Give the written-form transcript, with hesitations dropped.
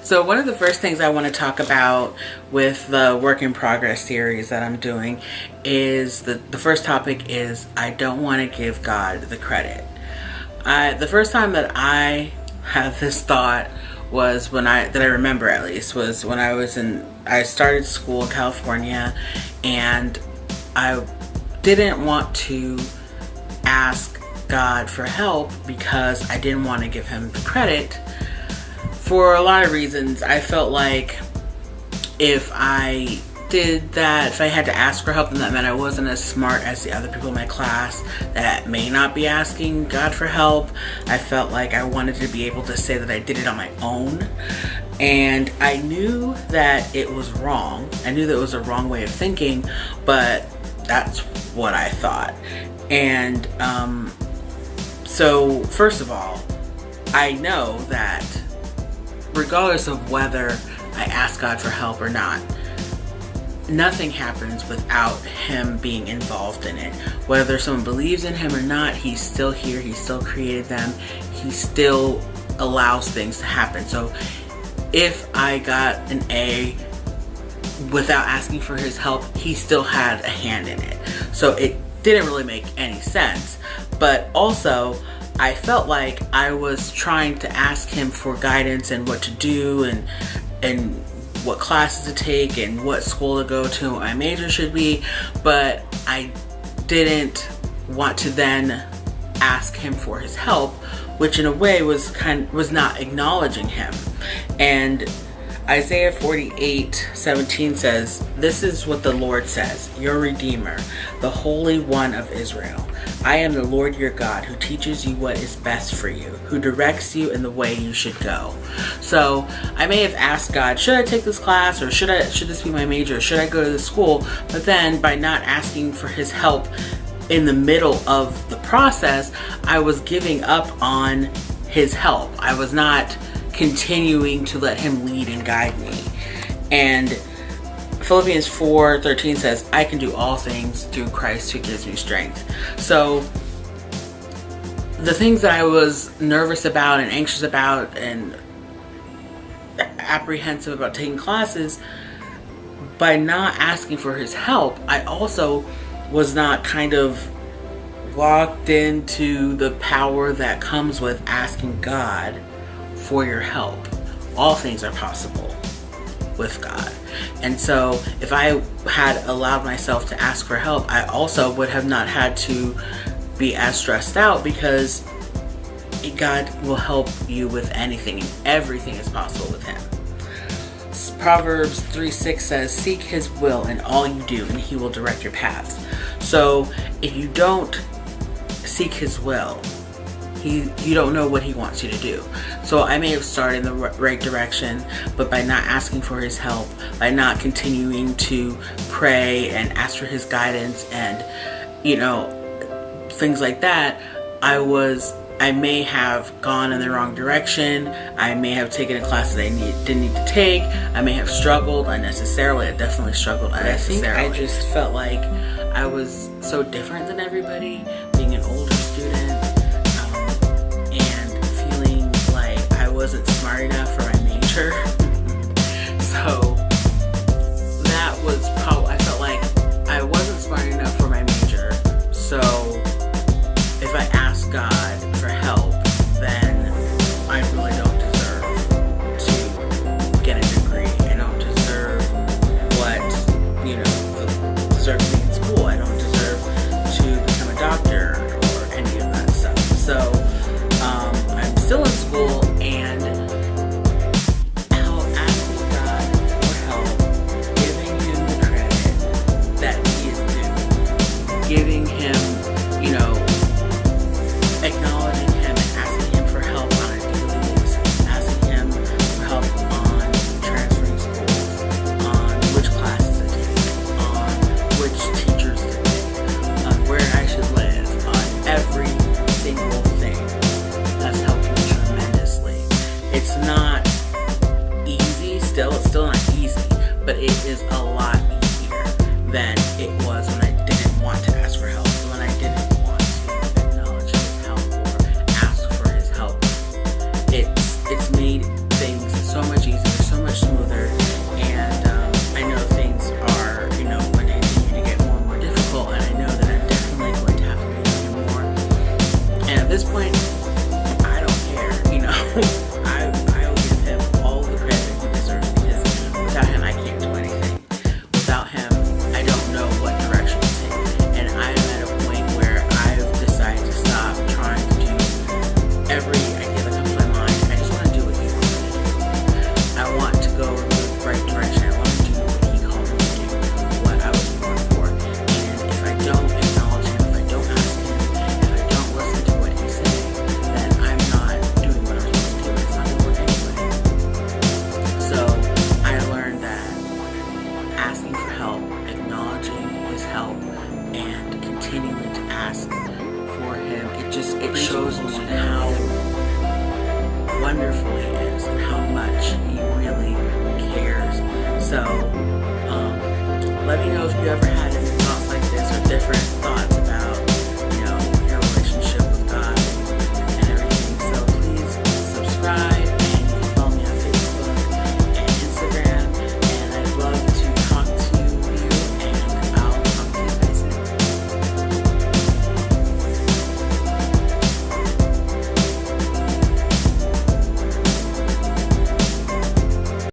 So one of the first things I want to talk about with the Work in Progress series that I'm doing is the first topic is I don't want to give God the credit. The first time that I had this thought was I remember at least, was when I started school in California, and I didn't want to ask God for help because I didn't want to give him the credit. For a lot of reasons, I felt like if I did that, if I had to ask for help, then that meant I wasn't as smart as the other people in my class that may not be asking God for help. I felt like I wanted to be able to say that I did it on my own. And I knew that it was wrong. I knew that it was a wrong way of thinking, but that's what I thought. And so first of all, I know that regardless of whether I ask God for help or not, nothing happens without him being involved in it. Whether someone believes in him or not, he's still here, he still created them, he still allows things to happen. So if I got an A without asking for his help, he still had a hand in it. So it didn't really make any sense. But also, I felt like I was trying to ask him for guidance and what to do and what classes to take and what school to go to, what my major should be, but I didn't want to then ask him for his help, which in a way was not acknowledging him. And Isaiah 48:17 says, "This is what the Lord says, your Redeemer, the Holy One of Israel. I am the Lord your God, who teaches you what is best for you, who directs you in the way you should go." So I may have asked God, should I take this class, or should this be my major, should I go to this school? But then by not asking for his help in the middle of the process, I was giving up on his help. I was not continuing to let him lead and guide me. And Philippians 4:13 says, "I can do all things through Christ who gives me strength." So the things that I was nervous about and anxious about and apprehensive about taking classes, by not asking for his help, I also was not kind of locked into the power that comes with asking God for your help. All things are possible with God. And so if I had allowed myself to ask for help, I also would have not had to be as stressed out, because God will help you with anything, and everything is possible with him. Proverbs 3:6 says, "Seek his will in all you do, and he will direct your paths." So if you don't seek his will, you don't know what he wants you to do. So I may have started in the right direction, but by not asking for his help, by not continuing to pray and ask for his guidance and, things like that, I may have gone in the wrong direction. I may have taken a class that I didn't need to take. I may have struggled unnecessarily. I definitely struggled unnecessarily. I just felt like I was so different than everybody, being an older student, and feeling like I wasn't smart enough for my major. So that was I felt like I wasn't smart enough for my major. So if I ask God for help, then I really don't deserve to get a degree. I don't deserve deserve to be in school. I don't deserve to become a doctor or any of that stuff. So I'm still in school, and asking God for help, giving him the credit that he is due, giving him, acknowledging him and asking him for help on a daily basis, asking him for help on transferring schools, on which classes to take, on which teachers to take, on where I should live, on every single thing. That's helped me tremendously. It's not easy, it's still not easy, but it is a lot easier than